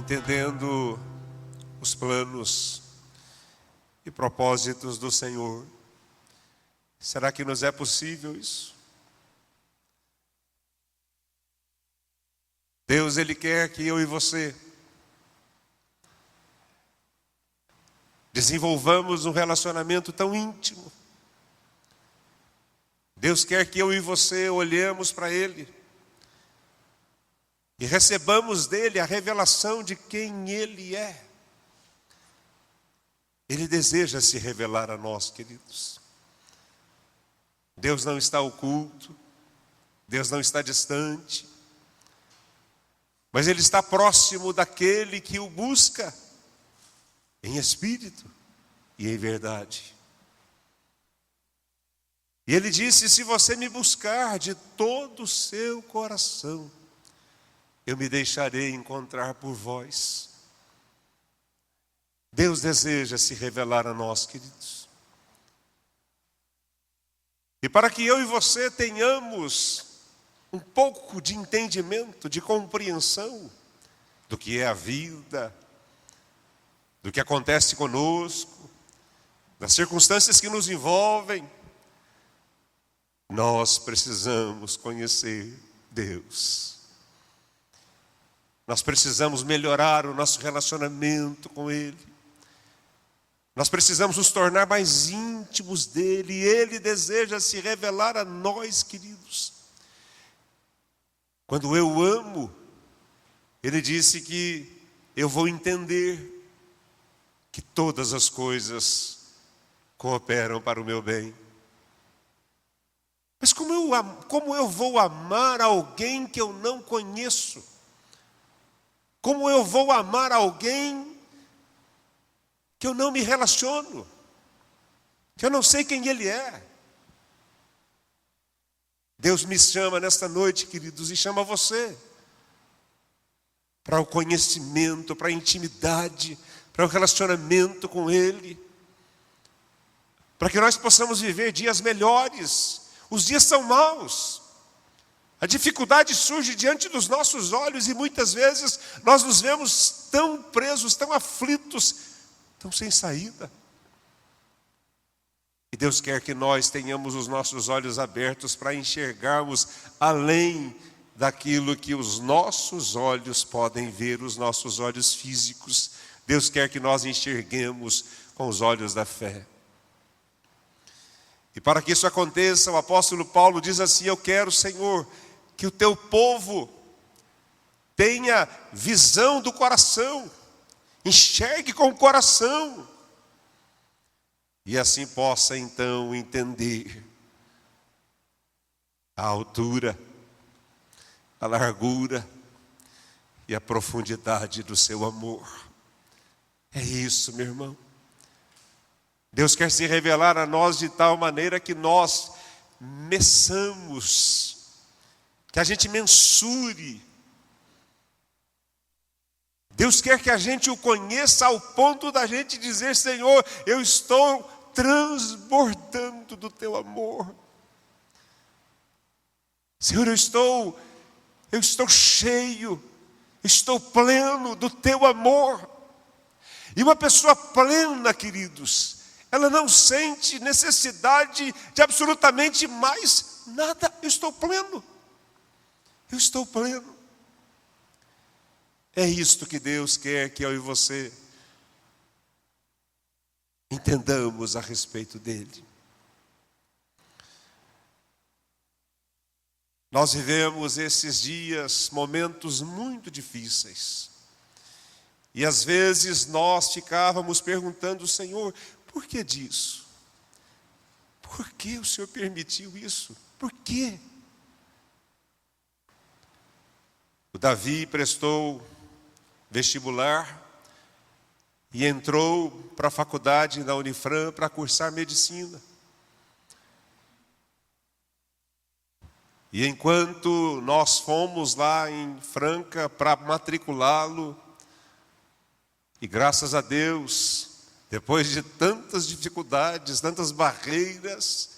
entendendo os planos e propósitos do Senhor. Será que nos é possível isso? Deus, Ele quer que eu e você desenvolvamos um relacionamento tão íntimo. Deus quer que eu e você olhemos para Ele e recebamos dEle a revelação de quem Ele é. Ele deseja se revelar a nós, queridos. Deus não está oculto, Deus não está distante, mas Ele está próximo daquele que o busca em espírito e em verdade. E Ele disse: se você me buscar de todo o seu coração, eu me deixarei encontrar por vós. Deus deseja se revelar a nós, queridos. E para que eu e você tenhamos um pouco de entendimento, de compreensão do que é a vida, do que acontece conosco, das circunstâncias que nos envolvem, nós precisamos conhecer Deus. Nós precisamos melhorar o nosso relacionamento com Ele. Nós precisamos nos tornar mais íntimos dEle. E Ele deseja se revelar a nós, queridos. Quando eu amo, Ele disse que eu vou entender que todas as coisas cooperam para o meu bem. Mas como eu vou amar alguém que eu não conheço? Como eu vou amar alguém que eu não me relaciono, que eu não sei quem ele é? Deus me chama nesta noite, queridos, e chama você para o conhecimento, para a intimidade, para o relacionamento com Ele, para que nós possamos viver dias melhores. Os dias são maus, a dificuldade surge diante dos nossos olhos e muitas vezes nós nos vemos tão presos, tão aflitos, tão sem saída. E Deus quer que nós tenhamos os nossos olhos abertos para enxergarmos além daquilo que os nossos olhos podem ver, os nossos olhos físicos. Deus quer que nós enxerguemos com os olhos da fé. E para que isso aconteça, o apóstolo Paulo diz assim: eu quero, Senhor, que o teu povo tenha visão do coração, enxergue com o coração, e assim possa então entender a altura, a largura e a profundidade do seu amor. É isso, meu irmão. Deus quer se revelar a nós de tal maneira que nós meçamos, que a gente mensure. Deus quer que a gente o conheça ao ponto da gente dizer: Senhor, eu estou transbordando do teu amor. Senhor, eu estou cheio, estou pleno do teu amor. E uma pessoa plena, queridos, ela não sente necessidade de absolutamente mais nada. Eu estou pleno. Eu estou pleno. É isto que Deus quer que eu e você entendamos a respeito dele. Nós vivemos esses dias momentos muito difíceis. E às vezes nós ficávamos perguntando: Senhor, por que disso? Por que o Senhor permitiu isso? Por quê? O Davi prestou vestibular e entrou para a faculdade da Unifran para cursar medicina. E enquanto nós fomos lá em Franca para matriculá-lo, e graças a Deus, depois de tantas dificuldades, tantas barreiras,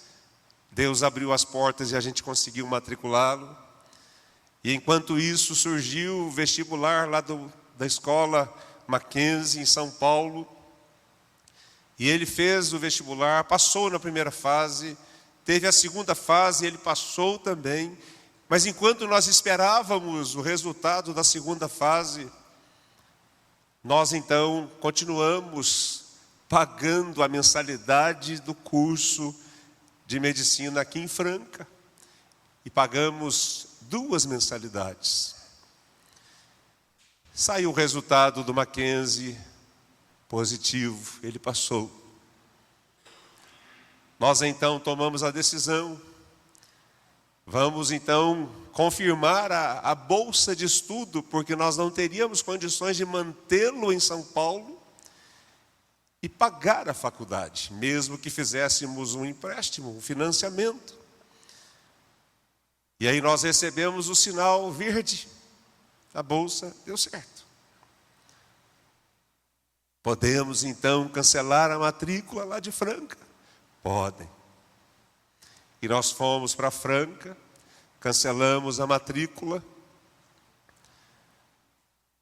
Deus abriu as portas e a gente conseguiu matriculá-lo. E enquanto isso, surgiu o vestibular lá da escola Mackenzie, em São Paulo. E ele fez o vestibular, passou na primeira fase, teve a segunda fase, ele passou também. Mas enquanto nós esperávamos o resultado da segunda fase, nós então continuamos pagando a mensalidade do curso de medicina aqui em Franca. E pagamos 2 mensalidades. Saiu o resultado do Mackenzie, positivo, ele passou. Nós então tomamos a decisão, vamos então confirmar a bolsa de estudo, porque nós não teríamos condições de mantê-lo em São Paulo e pagar a faculdade, mesmo que fizéssemos um empréstimo, um financiamento. E aí nós recebemos o sinal verde, a bolsa deu certo. Podemos então cancelar a matrícula lá de Franca? Podem. E nós fomos para Franca, cancelamos a matrícula,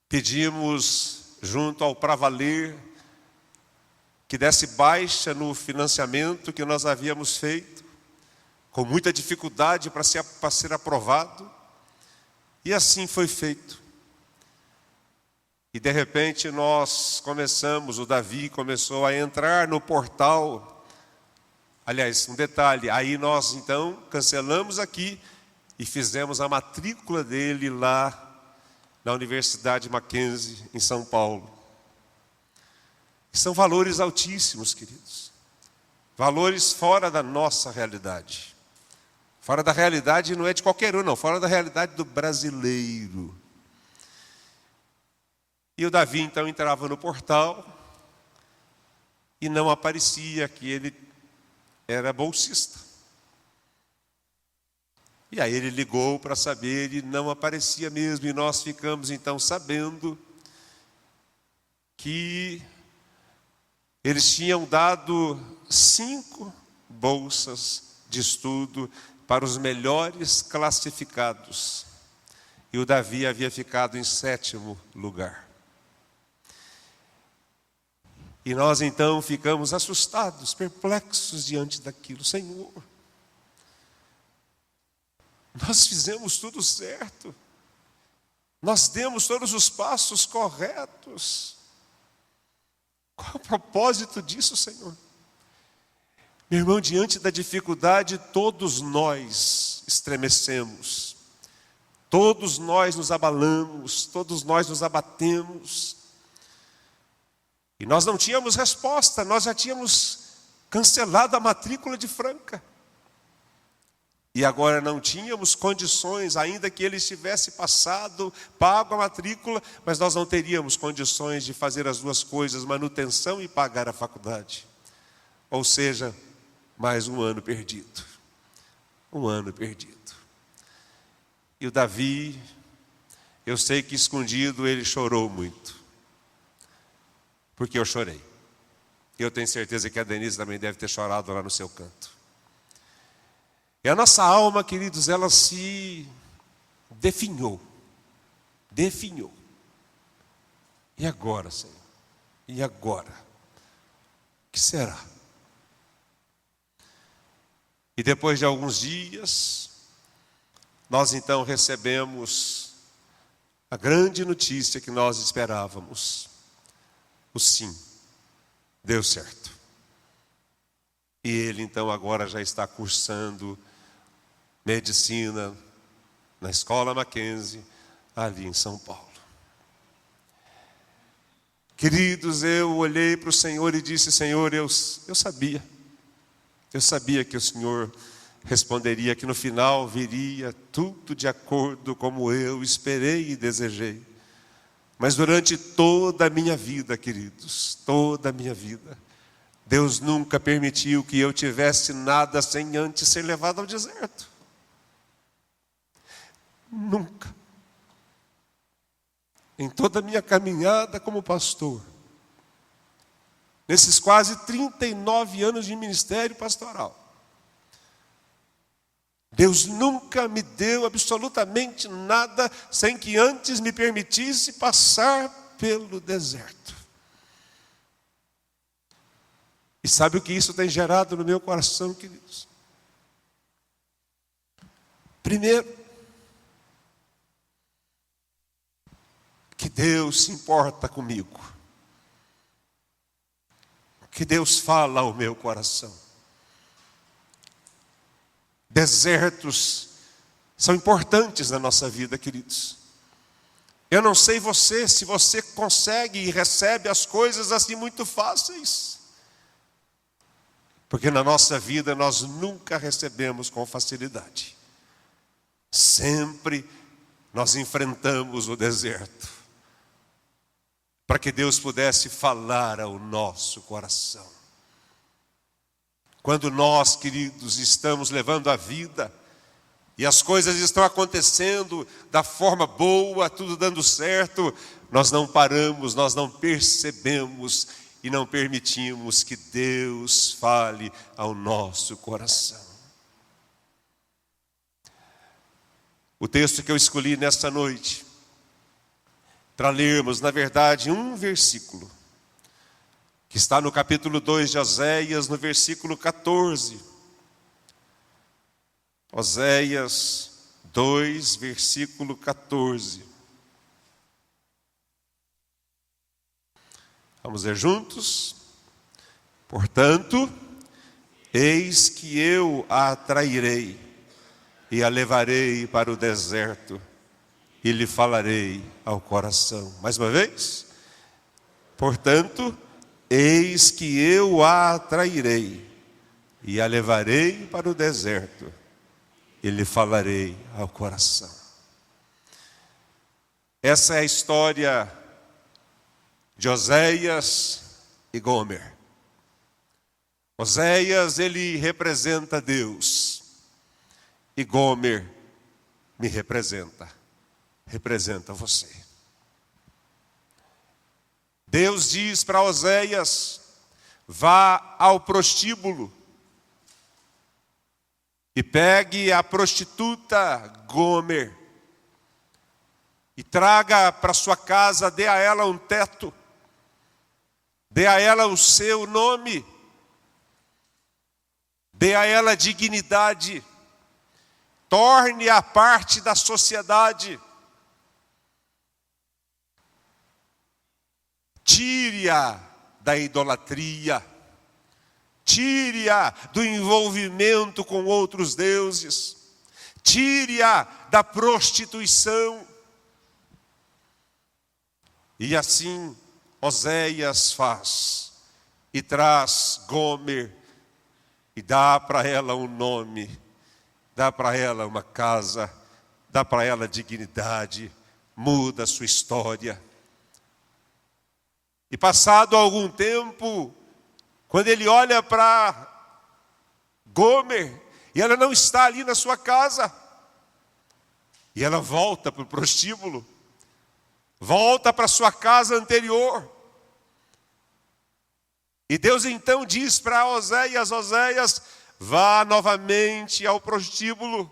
pedimos junto ao Pravaler que desse baixa no financiamento que nós havíamos feito, com muita dificuldade para ser aprovado, e assim foi feito. E de repente nós começamos, o Davi começou a entrar no portal. Aliás, um detalhe, aí nós então cancelamos aqui e fizemos a matrícula dele lá na Universidade Mackenzie, em São Paulo. São valores altíssimos, queridos. Valores fora da nossa realidade. Fora da realidade não é de qualquer um, não. Fora da realidade do brasileiro. E o Davi então entrava no portal e não aparecia que ele era bolsista. E aí ele ligou para saber e não aparecia mesmo. E nós ficamos então sabendo que eles tinham dado 5 bolsas de estudo para os melhores classificados. E o Davi havia ficado em 7º lugar. E nós então ficamos assustados, perplexos diante daquilo. Senhor, nós fizemos tudo certo. Nós demos todos os passos corretos. Qual é o propósito disso, Senhor? Meu irmão, diante da dificuldade, todos nós estremecemos. Todos nós nos abalamos, todos nós nos abatemos. E nós não tínhamos resposta, nós já tínhamos cancelado a matrícula de Franca. E agora não tínhamos condições, ainda que ele tivesse passado, pago a matrícula, mas nós não teríamos condições de fazer as 2 coisas, manutenção e pagar a faculdade. Ou seja, mais um ano perdido. Um ano perdido. E o Davi, eu sei que escondido ele chorou muito. Porque eu chorei. Eu tenho certeza que a Denise também deve ter chorado lá no seu canto. E a nossa alma, queridos, ela se definhou. Definhou. E agora, Senhor? E agora? O que será? E depois de alguns dias, nós então recebemos a grande notícia que nós esperávamos. O sim, deu certo. E ele então agora já está cursando medicina na escola Mackenzie, ali em São Paulo. Queridos, eu olhei para o Senhor e disse: Senhor, eu sabia que o Senhor responderia, que no final viria tudo de acordo como eu esperei e desejei. Mas durante toda a minha vida, queridos, toda a minha vida, Deus nunca permitiu que eu tivesse nada sem antes ser levado ao deserto. Nunca. Em toda a minha caminhada como pastor, nesses quase 39 anos de ministério pastoral, Deus nunca me deu absolutamente nada sem que antes me permitisse passar pelo deserto. E sabe o que isso tem gerado no meu coração, queridos? Primeiro, que Deus se importa comigo. Que Deus fala ao meu coração. Desertos são importantes na nossa vida, queridos. Eu não sei você, se você consegue e recebe as coisas assim muito fáceis. Porque na nossa vida nós nunca recebemos com facilidade. Sempre nós enfrentamos o deserto. Para que Deus pudesse falar ao nosso coração. Quando nós, queridos, estamos levando a vida e as coisas estão acontecendo da forma boa, tudo dando certo, nós não paramos, nós não percebemos e não permitimos que Deus fale ao nosso coração. O texto que eu escolhi nesta noite, para lermos, na verdade, um versículo, que está no capítulo 2 de Oséias, no versículo 14. Oséias 2, versículo 14. Vamos ler juntos? Portanto, eis que eu a atrairei e a levarei para o deserto e lhe falarei ao coração. Mais uma vez. Portanto, eis que eu a atrairei e a levarei para o deserto e lhe falarei ao coração. Essa é a história de Oséias e Gomer. Oséias, ele representa Deus. E Gomer me representa você. Deus diz para Oséias: vá ao prostíbulo e pegue a prostituta Gomer e traga para sua casa, dê a ela um teto, dê a ela o seu nome, dê a ela dignidade, torne-a parte da sociedade, tire-a da idolatria, tire-a do envolvimento com outros deuses, tire-a da prostituição. E assim Oséias faz, e traz Gomer, e dá para ela um nome, dá para ela uma casa, dá para ela dignidade, muda a sua história. E passado algum tempo, quando ele olha para Gomer, e ela não está ali na sua casa, e ela volta para o prostíbulo, volta para sua casa anterior. E Deus então diz para Oséias: Oséias, vá novamente ao prostíbulo,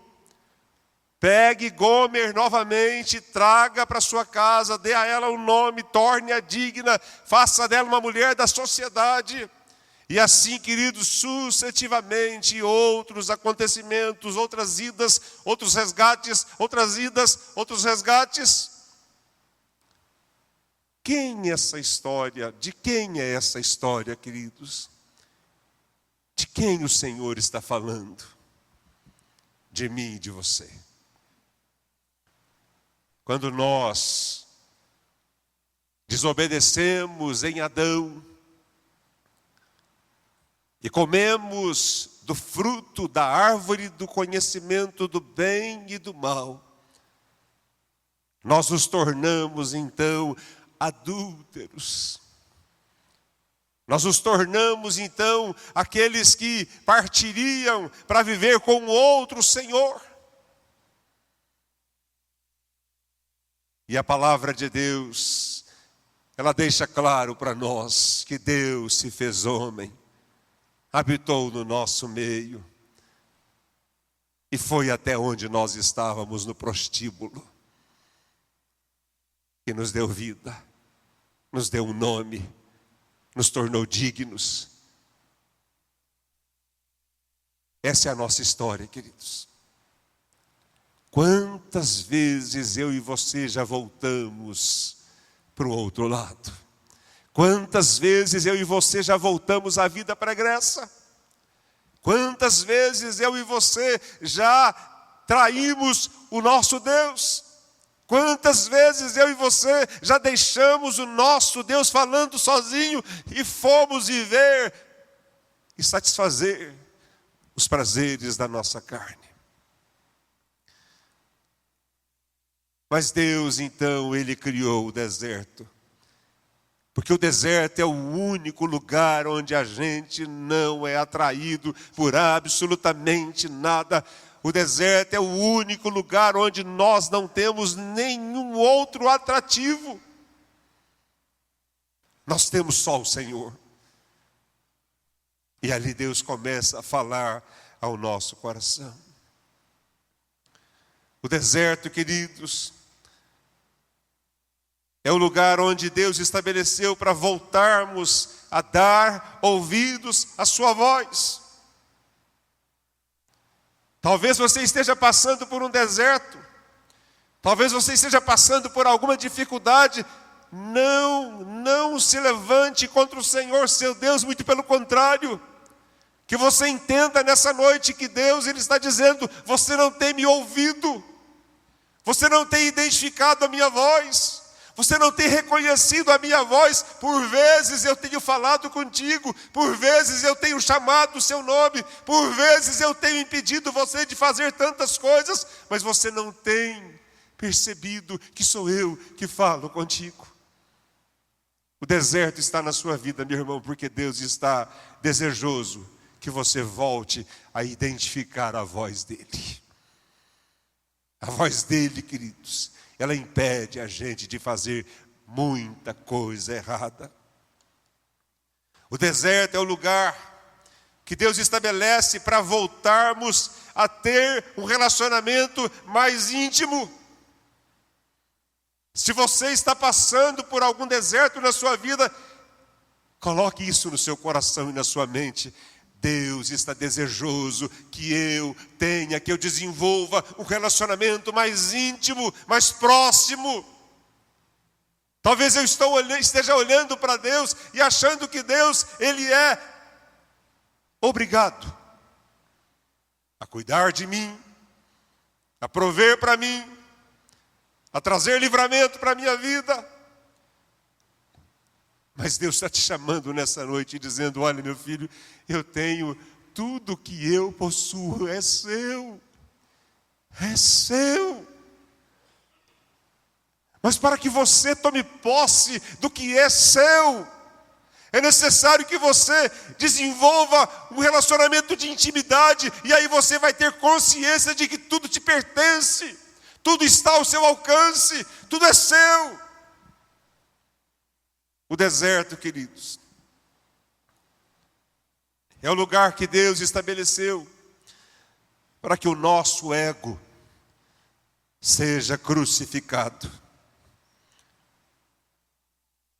pegue Gomer novamente, traga para sua casa, dê a ela um nome, torne-a digna, faça dela uma mulher da sociedade. E assim, queridos, sucessivamente, outros acontecimentos, outras idas, outros resgates, outras idas, outros resgates. Quem é essa história? De quem é essa história, queridos? De quem o Senhor está falando? De mim e de você. Quando nós desobedecemos em Adão e comemos do fruto da árvore do conhecimento do bem e do mal, nós nos tornamos então adúlteros. Nós nos tornamos então aqueles que partiriam para viver com outro Senhor. E a palavra de Deus, ela deixa claro para nós que Deus se fez homem, habitou no nosso meio e foi até onde nós estávamos, no prostíbulo, que nos deu vida. nos deu um nome, nos tornou dignos. Essa é a nossa história, queridos. Quantas vezes eu e você já voltamos para o outro lado? Quantas vezes eu e você já voltamos à vida pregressa? Quantas vezes eu e você já traímos o nosso Deus? Quantas vezes eu e você já deixamos o nosso Deus falando sozinho e fomos viver e satisfazer os prazeres da nossa carne? Mas Deus, então, Ele criou o deserto. Porque o deserto é o único lugar onde a gente não é atraído por absolutamente nada. O deserto é o único lugar onde nós não temos nenhum outro atrativo. Nós temos só o Senhor. E ali Deus começa a falar ao nosso coração. O deserto, queridos, é o lugar onde Deus estabeleceu para voltarmos a dar ouvidos à sua voz. Talvez você esteja passando por um deserto. Talvez você esteja passando por alguma dificuldade. Não se levante contra o Senhor, seu Deus, muito pelo contrário. Que você entenda nessa noite que Deus, Ele está dizendo: você não tem me ouvido. Você não tem identificado a minha voz. Você não tem reconhecido a minha voz. Por vezes eu tenho falado contigo. Por vezes eu tenho chamado o seu nome. Por vezes eu tenho impedido você de fazer tantas coisas. Mas você não tem percebido que sou eu que falo contigo. O deserto está na sua vida, meu irmão, porque Deus está desejoso que você volte a identificar a voz dEle. A voz dEle, queridos, ela impede a gente de fazer muita coisa errada. O deserto é o lugar que Deus estabelece para voltarmos a ter um relacionamento mais íntimo. Se você está passando por algum deserto na sua vida, coloque isso no seu coração e na sua mente. Deus está desejoso que eu desenvolva um relacionamento mais íntimo, mais próximo. Talvez eu esteja olhando para Deus e achando que Deus, Ele é obrigado a cuidar de mim, a prover para mim, a trazer livramento para a minha vida. Mas Deus está te chamando nessa noite e dizendo: olha, meu filho, eu tenho tudo que eu possuo, é seu. É seu. Mas para que você tome posse do que é seu, é necessário que você desenvolva um relacionamento de intimidade. E aí você vai ter consciência de que tudo te pertence. Tudo está ao seu alcance. Tudo é seu. O deserto, queridos, é o lugar que Deus estabeleceu para que o nosso ego seja crucificado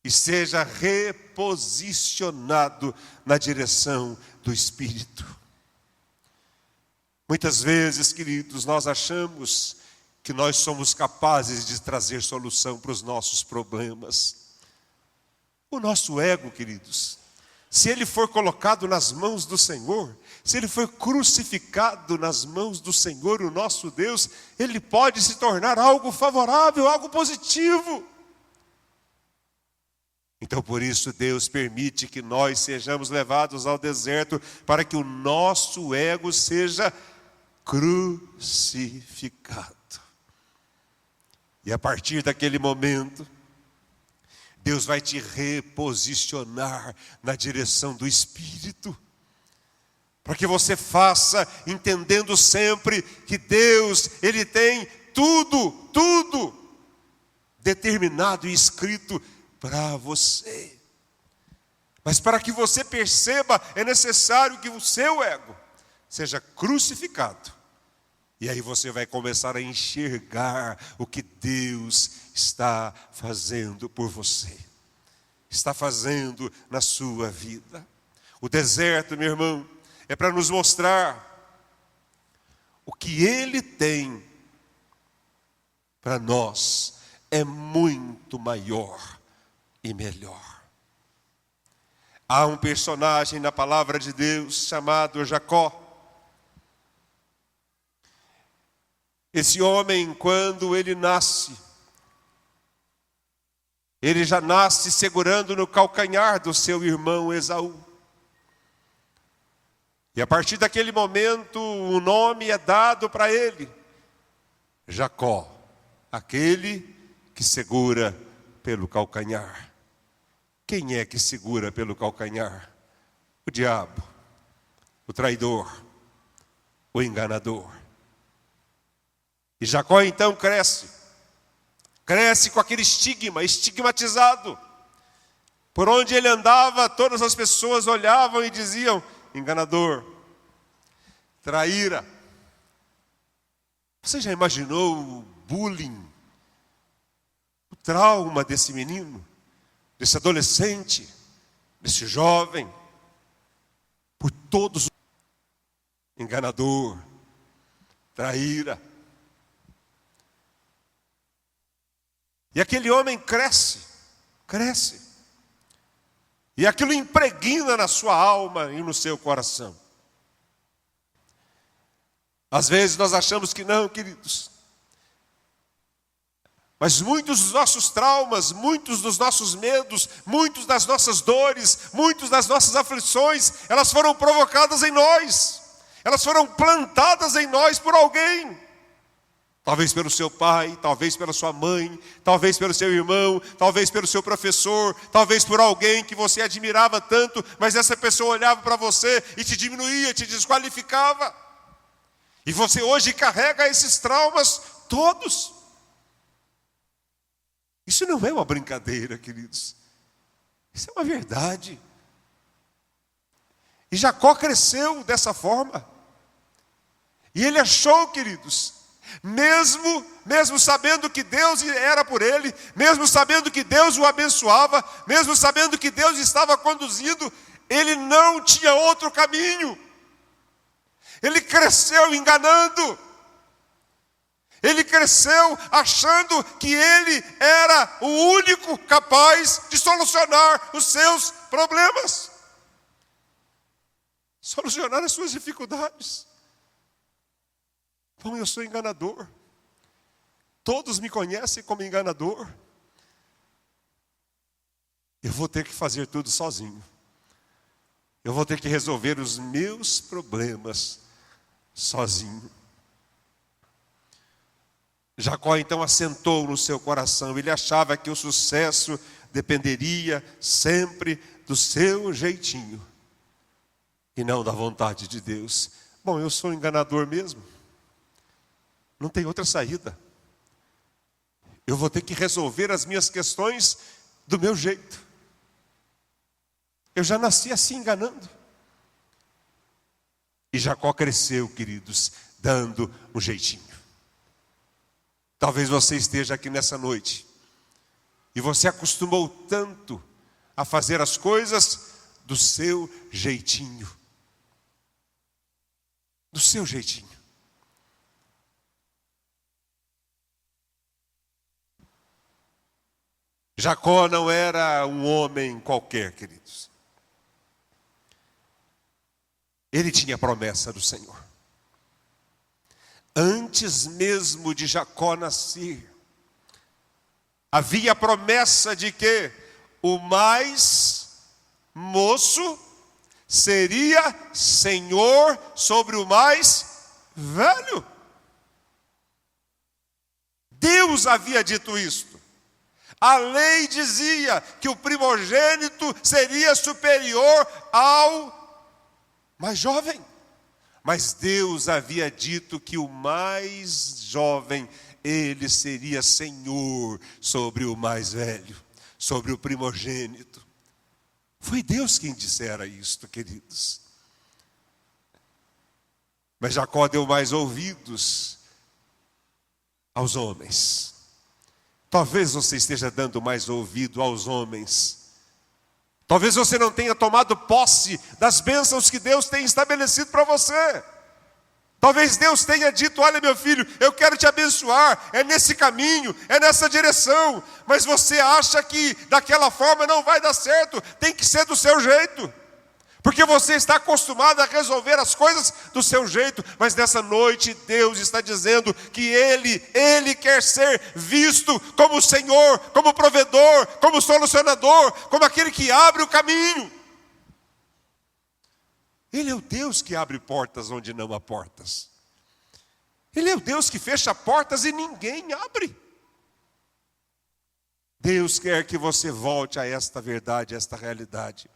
e seja reposicionado na direção do Espírito. Muitas vezes, queridos, nós achamos que nós somos capazes de trazer solução para os nossos problemas. O nosso ego, queridos, se ele for colocado nas mãos do Senhor, se ele for crucificado nas mãos do Senhor, o nosso Deus, ele pode se tornar algo favorável, algo positivo. Então, por isso, Deus permite que nós sejamos levados ao deserto, para que o nosso ego seja crucificado. E a partir daquele momento, Deus vai te reposicionar na direção do Espírito, para que você faça, entendendo sempre que Deus, Ele tem tudo determinado e escrito para você. Mas para que você perceba, é necessário que o seu ego seja crucificado. E aí você vai começar a enxergar o que Deus está fazendo por você. está fazendo na sua vida. O deserto, meu irmão, é para nos mostrar o que Ele tem para nós é muito maior e melhor. Há um personagem na palavra de Deus chamado Jacó. Esse homem, quando ele nasce, ele já nasce segurando no calcanhar do seu irmão Esaú. E a partir daquele momento, o nome é dado para ele, Jacó, aquele que segura pelo calcanhar. Quem é que segura pelo calcanhar? O diabo, o traidor, o enganador. E Jacó então cresce com aquele estigma, estigmatizado. Por onde ele andava, todas as pessoas olhavam e diziam: enganador, traíra. Você já imaginou o bullying, o trauma desse menino, desse adolescente, desse jovem, por todos? Enganador, traíra. E aquele homem cresce. E aquilo impregna na sua alma e no seu coração. Às vezes nós achamos que não, queridos. Mas muitos dos nossos traumas, muitos dos nossos medos, muitas das nossas dores, muitas das nossas aflições, elas foram provocadas em nós. Elas foram plantadas em nós por alguém. Talvez pelo seu pai, talvez pela sua mãe, talvez pelo seu irmão, talvez pelo seu professor, talvez por alguém que você admirava tanto, mas essa pessoa olhava para você e te diminuía, te desqualificava. E você hoje carrega esses traumas todos. Isso não é uma brincadeira, queridos. Isso é uma verdade. E Jacó cresceu dessa forma. E ele achou, queridos, mesmo sabendo que Deus era por ele, mesmo sabendo que Deus o abençoava, mesmo sabendo que Deus estava conduzindo, ele não tinha outro caminho. Ele cresceu enganando. Ele cresceu achando que ele era o único capaz de solucionar os seus problemas, solucionar as suas dificuldades. Bom, eu sou enganador. Todos me conhecem como enganador. Eu vou ter que fazer tudo sozinho. Eu vou ter que resolver os meus problemas sozinho. Jacó então assentou no seu coração. Ele achava que o sucesso dependeria sempre do seu jeitinho e não da vontade de Deus. Bom, eu sou enganador mesmo. Não tem outra saída. Eu vou ter que resolver as minhas questões do meu jeito. Eu já nasci assim enganando. E Jacó cresceu, queridos, dando um jeitinho. Talvez você esteja aqui nessa noite e você acostumou tanto a fazer as coisas do seu jeitinho. Do seu jeitinho. Jacó não era um homem qualquer, queridos. Ele tinha a promessa do Senhor. Antes mesmo de Jacó nascer, havia a promessa de que o mais moço seria senhor sobre o mais velho. Deus havia dito isto. A lei dizia que o primogênito seria superior ao mais jovem. Mas Deus havia dito que o mais jovem, ele seria senhor sobre o mais velho, sobre o primogênito. Foi Deus quem dissera isto, queridos. Mas Jacó deu mais ouvidos aos homens. Talvez você esteja dando mais ouvido aos homens Talvez você não tenha tomado posse das bênçãos que Deus tem estabelecido para você. Talvez Deus tenha dito: olha, meu filho, eu quero te abençoar, é nesse caminho, é nessa direção. Mas você acha que daquela forma não vai dar certo, tem que ser do seu jeito. Porque você está acostumado a resolver as coisas do seu jeito. Mas nessa noite Deus está dizendo que Ele quer ser visto como o Senhor, como o provedor, como o solucionador, como aquele que abre o caminho. Ele é o Deus que abre portas onde não há portas. Ele é o Deus que fecha portas e ninguém abre. Deus quer que você volte a esta verdade, a esta realidade.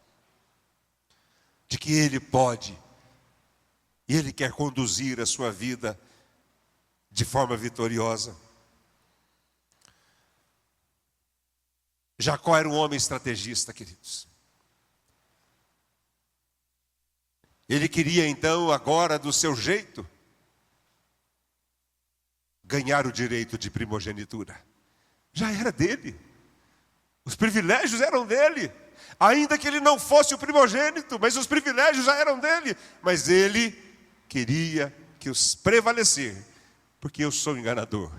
De que Ele pode, e Ele quer conduzir a sua vida de forma vitoriosa. Jacó era um homem estrategista, queridos. Ele queria então, agora do seu jeito, ganhar o direito de primogenitura. Já era dele. Os privilégios eram dele. Ainda que ele não fosse o primogênito, mas os privilégios já eram dele. Mas ele queria que os prevalecer, porque eu sou enganador.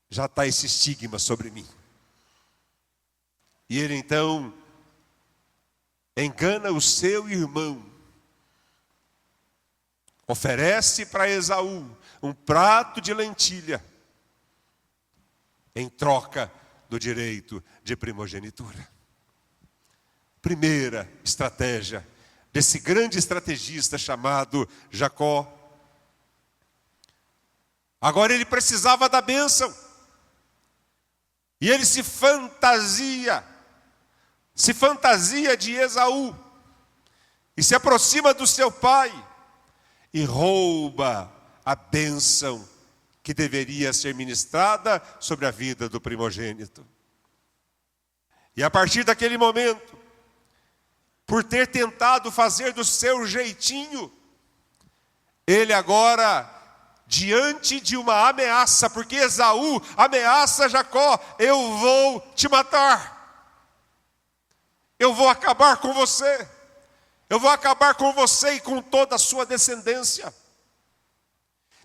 Já está esse estigma sobre mim. E ele então engana o seu irmão. Oferece para Esaú um prato de lentilha, em troca do direito de primogenitura. Primeira estratégia desse grande estrategista chamado Jacó. Agora ele precisava da bênção. E ele se fantasia de Esaú. E se aproxima do seu pai. E rouba a bênção que deveria ser ministrada sobre a vida do primogênito. E a partir daquele momento, por ter tentado fazer do seu jeitinho, ele agora, diante de uma ameaça, porque Esaú ameaça Jacó: eu vou te matar, eu vou acabar com você, eu vou acabar com você e com toda a sua descendência.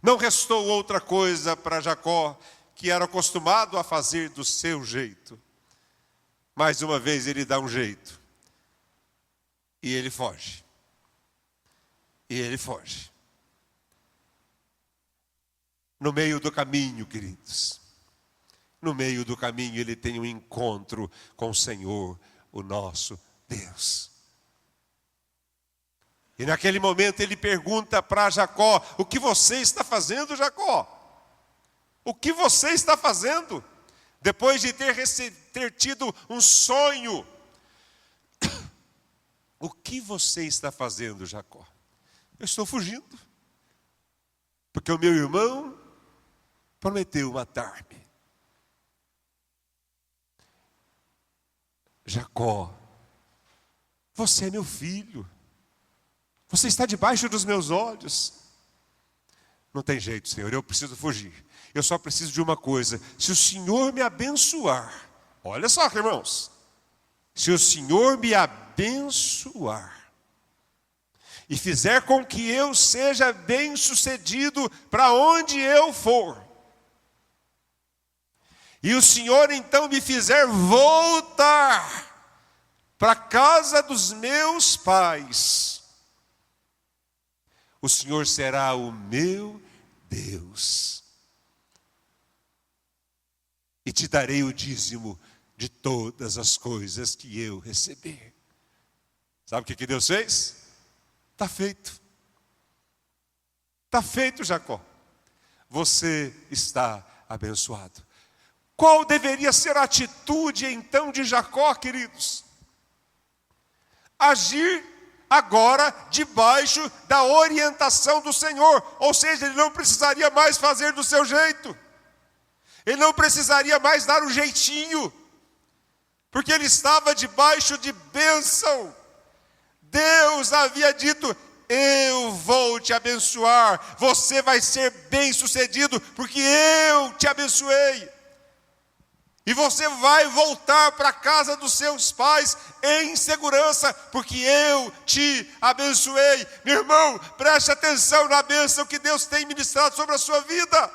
Não restou outra coisa para Jacó, que era acostumado a fazer do seu jeito. Mais uma vez ele dá um jeito. E ele foge. E ele foge. No meio do caminho, queridos. No meio do caminho ele tem um encontro com o Senhor, o nosso Deus. E naquele momento ele pergunta para Jacó: o que você está fazendo, Jacó? O que você está fazendo? Depois de ter tido um sonho. O que você está fazendo, Jacó? Eu estou fugindo. Porque o meu irmão prometeu matar-me. Jacó, você é meu filho. Você está debaixo dos meus olhos. Não tem jeito, Senhor, eu preciso fugir. Eu só preciso de uma coisa: se o Senhor me abençoar, olha só, irmãos, se o Senhor me abençoar e fizer com que eu seja bem-sucedido para onde eu for, e o Senhor então me fizer voltar para a casa dos meus pais, o Senhor será o meu Deus, e te darei o dízimo de todas as coisas que eu receber. Sabe o que Deus fez? Está feito. Está feito, Jacó. Você está abençoado. Qual deveria ser a atitude então de Jacó, queridos? Agir agora debaixo da orientação do Senhor. Ou seja, ele não precisaria mais fazer do seu jeito. Ele não precisaria mais dar um jeitinho. Porque ele estava debaixo de bênção. Deus havia dito: eu vou te abençoar, você vai ser bem-sucedido, porque eu te abençoei. E você vai voltar para a casa dos seus pais em segurança, porque eu te abençoei. Meu irmão, preste atenção na bênção que Deus tem ministrado sobre a sua vida.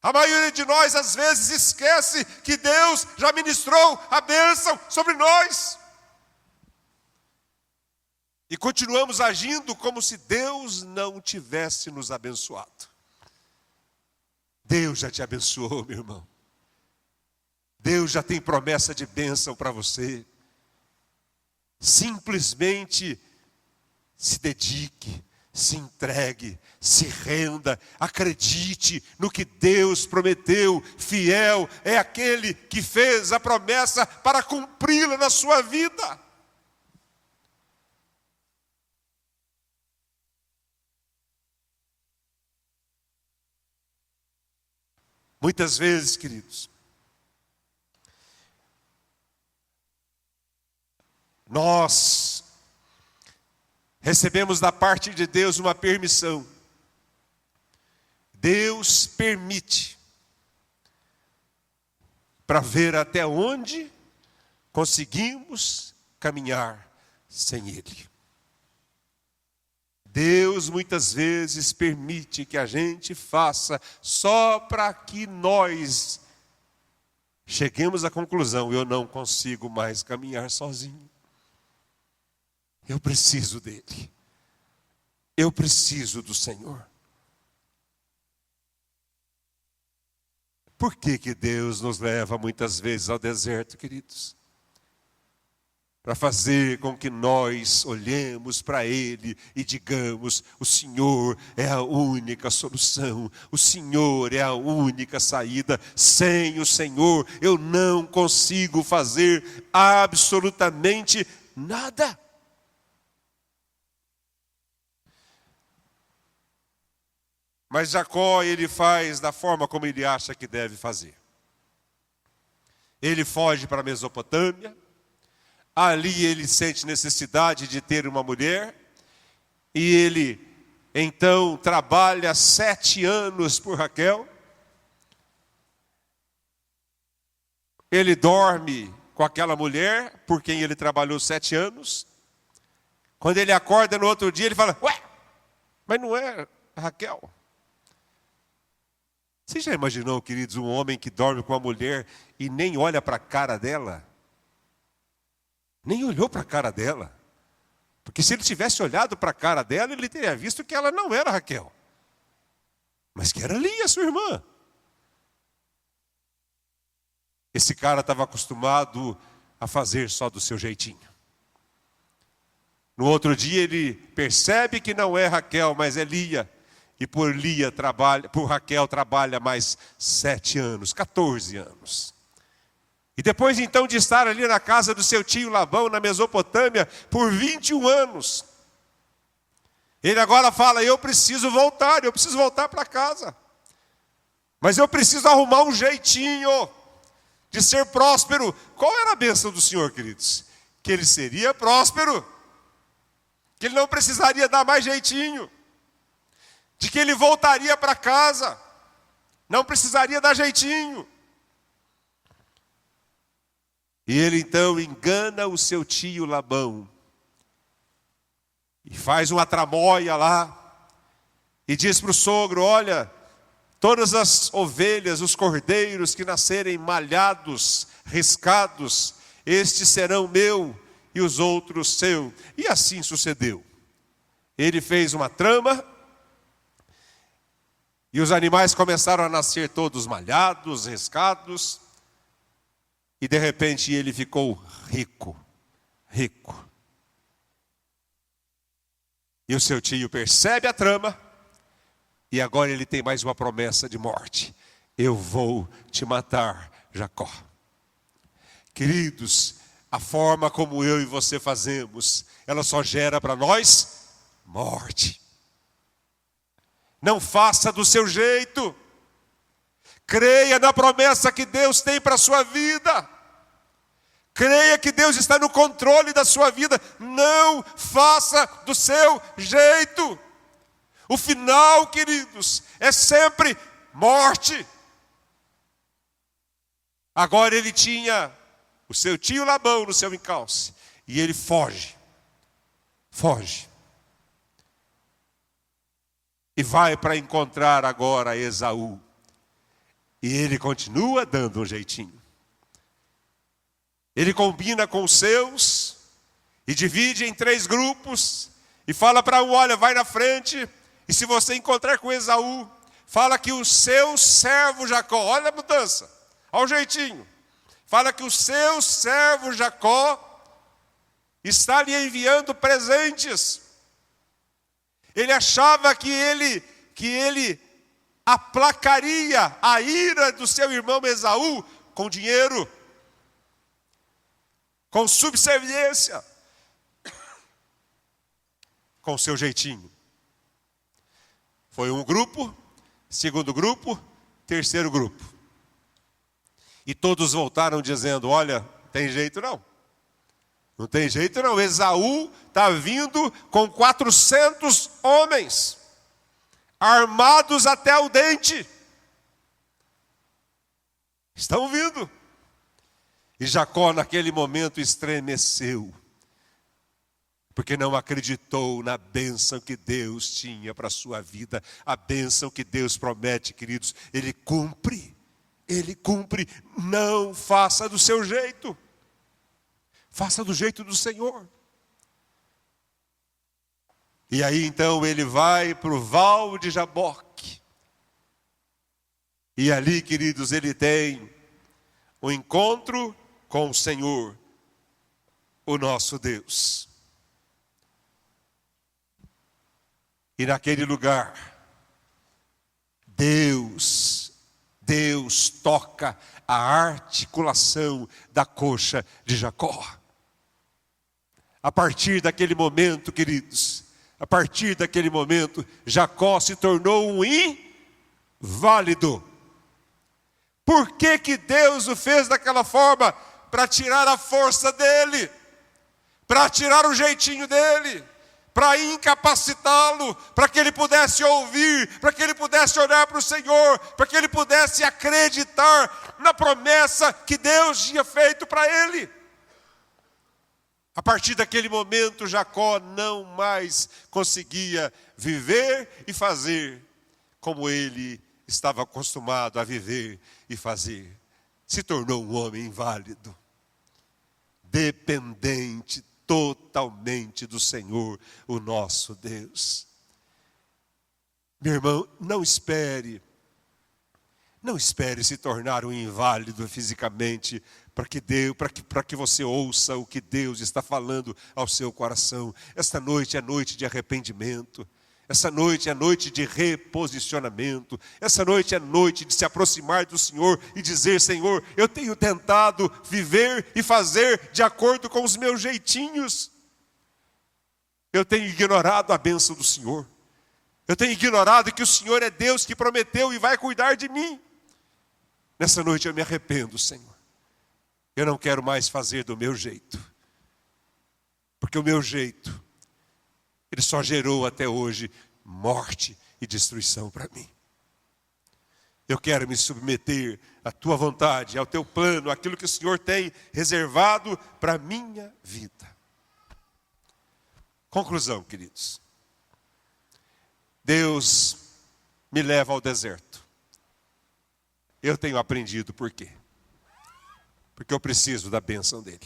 A maioria de nós, às vezes, esquece que Deus já ministrou a bênção sobre nós. E continuamos agindo como se Deus não tivesse nos abençoado. Deus já te abençoou, meu irmão. Deus já tem promessa de bênção para você. Simplesmente se dedique, se entregue, se renda, acredite no que Deus prometeu. Fiel é aquele que fez a promessa para cumpri-la na sua vida. Muitas vezes, queridos, nós recebemos da parte de Deus uma permissão. Deus permite para ver até onde conseguimos caminhar sem Ele. Deus muitas vezes permite que a gente faça só para que nós cheguemos à conclusão: eu não consigo mais caminhar sozinho. Eu preciso dele. Eu preciso do Senhor. Por que que Deus nos leva muitas vezes ao deserto, queridos? Para fazer com que nós olhemos para Ele e digamos: o Senhor é a única solução, o Senhor é a única saída. Sem o Senhor eu não consigo fazer absolutamente nada. Mas Jacó, ele faz da forma como ele acha que deve fazer. Ele foge para a Mesopotâmia. Ali ele sente necessidade de ter uma mulher. E ele, então, trabalha 7 anos por Raquel. Ele dorme com aquela mulher por quem ele trabalhou 7 anos. Quando ele acorda no outro dia, ele fala: ué, mas não é Raquel? Você já imaginou, queridos, um homem que dorme com uma mulher e nem olha para a cara dela? Nem olhou para a cara dela. Porque se ele tivesse olhado para a cara dela, ele teria visto que ela não era Raquel, mas que era Lia, sua irmã. Esse cara estava acostumado a fazer só do seu jeitinho. No outro dia ele percebe que não é Raquel, mas é Lia. E por Raquel trabalha mais 7 anos, 14 anos. E depois então de estar ali na casa do seu tio Labão, na Mesopotâmia, por 21 anos. Ele agora fala: eu preciso voltar para casa. Mas eu preciso arrumar um jeitinho de ser próspero. Qual era a bênção do Senhor, queridos? Que ele seria próspero. Que ele não precisaria dar mais jeitinho. De que ele voltaria para casa, não precisaria dar jeitinho. E ele então engana o seu tio Labão, e faz uma tramóia lá, e diz para o sogro: olha, todas as ovelhas, os cordeiros que nascerem malhados, riscados, estes serão meu, e os outros seu. E assim sucedeu. Ele fez uma trama, e os animais começaram a nascer todos malhados, riscados. E de repente ele ficou rico. E o seu tio percebe a trama. E agora ele tem mais uma promessa de morte: eu vou te matar, Jacó. Queridos, a forma como eu e você fazemos, ela só gera para nós morte. Não faça do seu jeito. Creia na promessa que Deus tem para a sua vida. Creia que Deus está no controle da sua vida. Não faça do seu jeito. O final, queridos, é sempre morte. Agora ele tinha o seu tio Labão no seu encalce. E ele foge. E vai para encontrar agora Esaú. E ele continua dando um jeitinho. Ele combina com os seus e divide em 3 grupos e fala para um: olha, vai na frente, e se você encontrar com Esaú, fala que o seu servo Jacó, olha a mudança, olha o jeitinho, fala que o seu servo Jacó está lhe enviando presentes. Ele achava que ele aplacaria a ira do seu irmão Esaú com dinheiro, com subserviência, com seu jeitinho. Foi um grupo, segundo grupo, terceiro grupo. E todos voltaram dizendo: olha, tem jeito não. Não tem jeito não. Esaú está vindo com 400 homens, armados até o dente. Estão vindo. E Jacó naquele momento estremeceu, porque não acreditou na bênção que Deus tinha para a sua vida. A bênção que Deus promete, queridos, Ele cumpre. Ele cumpre. Não faça do seu jeito. Faça do jeito do Senhor. E aí então ele vai para o Val de Jaboque. E ali, queridos, ele tem um encontro com o Senhor, o nosso Deus. E naquele lugar, Deus toca a articulação da coxa de Jacó. A partir daquele momento, queridos, a partir daquele momento, Jacó se tornou um inválido. Por que Deus o fez daquela forma? Para tirar a força dele, para tirar o jeitinho dele, para incapacitá-lo, para que ele pudesse ouvir, para que ele pudesse olhar para o Senhor, para que ele pudesse acreditar na promessa que Deus tinha feito para ele. A partir daquele momento, Jacó não mais conseguia viver e fazer como ele estava acostumado a viver e fazer. Se tornou um homem inválido, dependente totalmente do Senhor, o nosso Deus. Meu irmão, não espere se tornar um inválido fisicamente para que você ouça o que Deus está falando ao seu coração. Esta noite é noite de arrependimento. Essa noite é noite de reposicionamento. Essa noite é noite de se aproximar do Senhor e dizer: Senhor, eu tenho tentado viver e fazer de acordo com os meus jeitinhos. Eu tenho ignorado a bênção do Senhor. Eu tenho ignorado que o Senhor é Deus que prometeu e vai cuidar de mim. Nessa noite eu me arrependo, Senhor. Eu não quero mais fazer do meu jeito. Porque o meu jeito, ele só gerou até hoje morte e destruição para mim. Eu quero me submeter à tua vontade, ao teu plano, àquilo que o Senhor tem reservado para a minha vida. Conclusão, queridos. Deus me leva ao deserto. Eu tenho aprendido por quê? Porque eu preciso da bênção dele.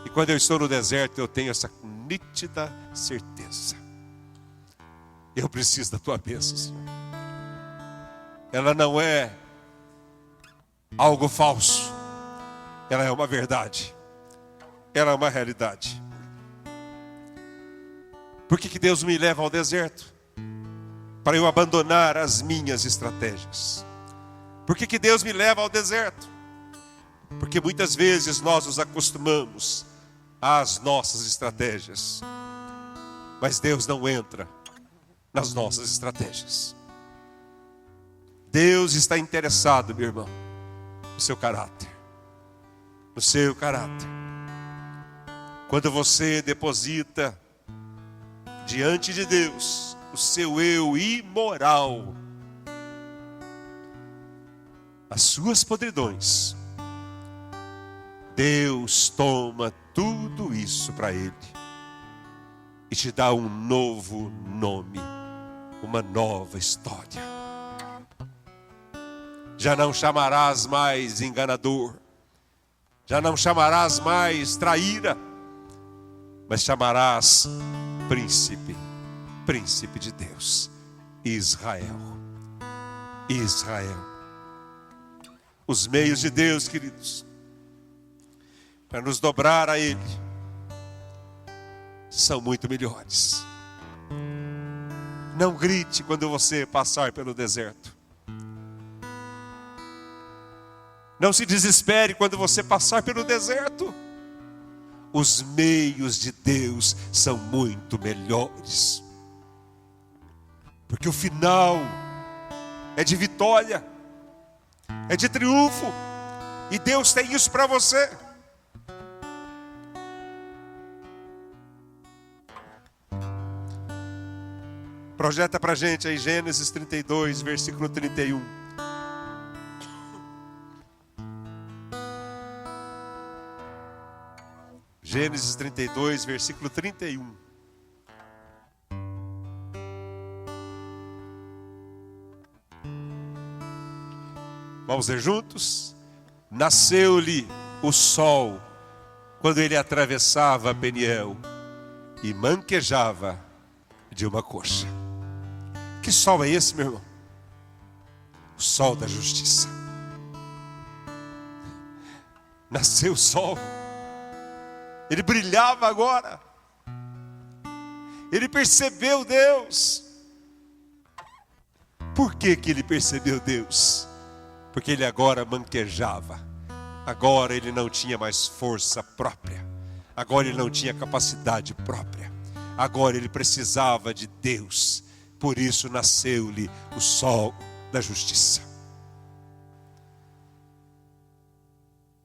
E quando eu estou no deserto, eu tenho essa nítida certeza. Eu preciso da tua bênção, Senhor. Ela não é algo falso. Ela é uma verdade. Ela é uma realidade. Por que Deus me leva ao deserto? Para eu abandonar as minhas estratégias. Por que Deus me leva ao deserto? Porque muitas vezes nós nos acostumamos às nossas estratégias. Mas Deus não entra nas nossas estratégias. Deus está interessado, meu irmão, no seu caráter. No seu caráter. Quando você deposita diante de Deus o seu eu imoral, as suas podridões, Deus toma tudo isso para Ele e te dá um novo nome, uma nova história. Já não chamarás mais enganador, já não chamarás mais traíra, mas chamarás príncipe, príncipe de Deus, Israel. Israel. Os meios de Deus, queridos, para nos dobrar a Ele, são muito melhores. Não grite quando você passar pelo deserto. Não se desespere quando você passar pelo deserto. Os meios de Deus são muito melhores. Porque o final é de vitória, é de triunfo. E Deus tem isso para você. Projeta para a gente aí Gênesis 32, versículo 31. Gênesis 32, versículo 31. Vamos ler juntos? Nasceu-lhe o sol quando ele atravessava Peniel e manquejava de uma coxa. Que sol é esse, meu irmão? O sol da justiça. Nasceu o sol. Ele brilhava agora. Ele percebeu Deus. Por que que ele percebeu Deus? Porque ele agora manquejava. Agora ele não tinha mais força própria. Agora ele não tinha capacidade própria. Agora ele precisava de Deus. Por isso nasceu-lhe o sol da justiça.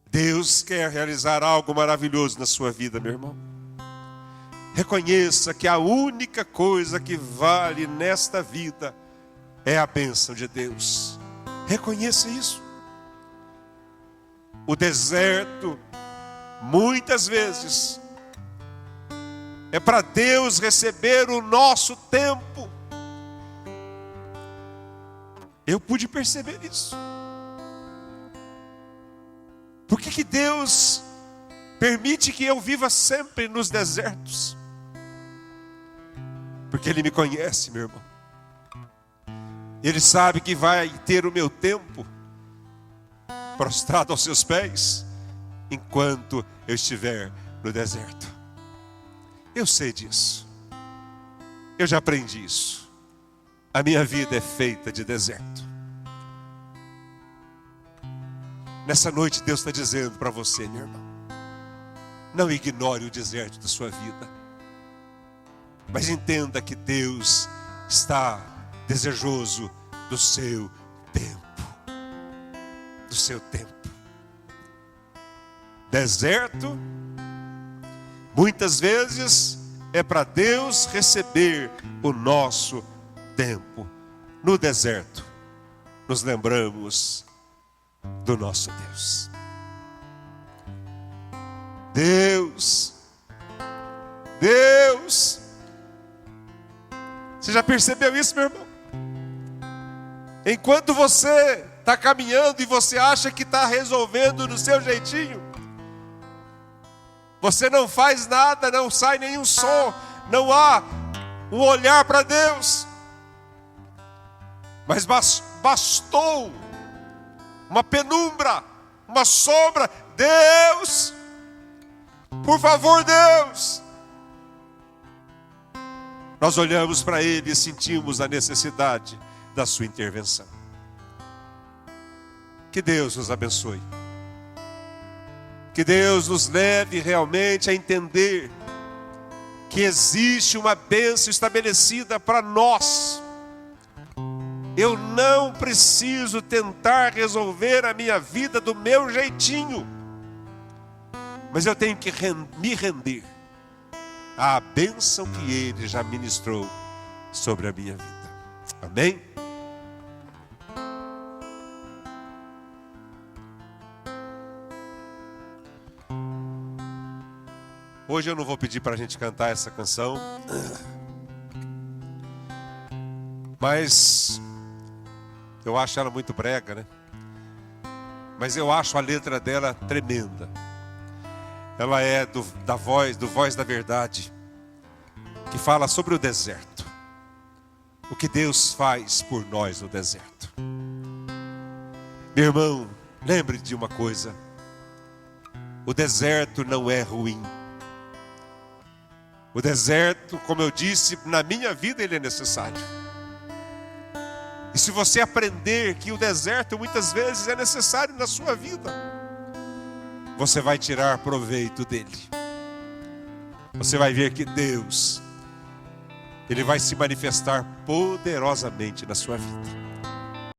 Deus quer realizar algo maravilhoso na sua vida, meu irmão. Reconheça que a única coisa que vale nesta vida é a bênção de Deus. Reconheça isso. O deserto, muitas vezes, é para Deus receber o nosso tempo. Eu pude perceber isso. Por que que Deus permite que eu viva sempre nos desertos? Porque Ele me conhece, meu irmão. Ele sabe que vai ter o meu tempo prostrado aos seus pés enquanto eu estiver no deserto. Eu sei disso. Eu já aprendi isso. A minha vida é feita de deserto. Nessa noite Deus está dizendo para você, meu irmão, não ignore o deserto da sua vida, mas entenda que Deus está desejoso do seu tempo. Do seu tempo. Deserto, muitas vezes, é para Deus receber o nosso tempo. No deserto, nos lembramos do nosso Deus. Deus. Deus. Você já percebeu isso, meu irmão? Enquanto você está caminhando e você acha que está resolvendo do seu jeitinho, você não faz nada, não sai nenhum som, não há um olhar para Deus. Mas bastou uma penumbra, uma sombra. Deus, por favor, Deus. Nós olhamos para Ele e sentimos a necessidade da sua intervenção. Que Deus nos abençoe. Que Deus nos leve realmente a entender que existe uma bênção estabelecida para nós. Eu não preciso tentar resolver a minha vida do meu jeitinho, mas eu tenho que me render à bênção que Ele já ministrou sobre a minha vida. Amém? Hoje eu não vou pedir para a gente cantar essa canção, mas eu acho ela muito brega, né? Mas eu acho a letra dela tremenda. Ela é do Voz da Verdade, que fala sobre o deserto. O que Deus faz por nós no deserto. Meu irmão, lembre de uma coisa. O deserto não é ruim. O deserto, como eu disse, na minha vida ele é necessário. E se você aprender que o deserto muitas vezes é necessário na sua vida, você vai tirar proveito dele. Você vai ver que Deus, Ele vai se manifestar poderosamente na sua vida.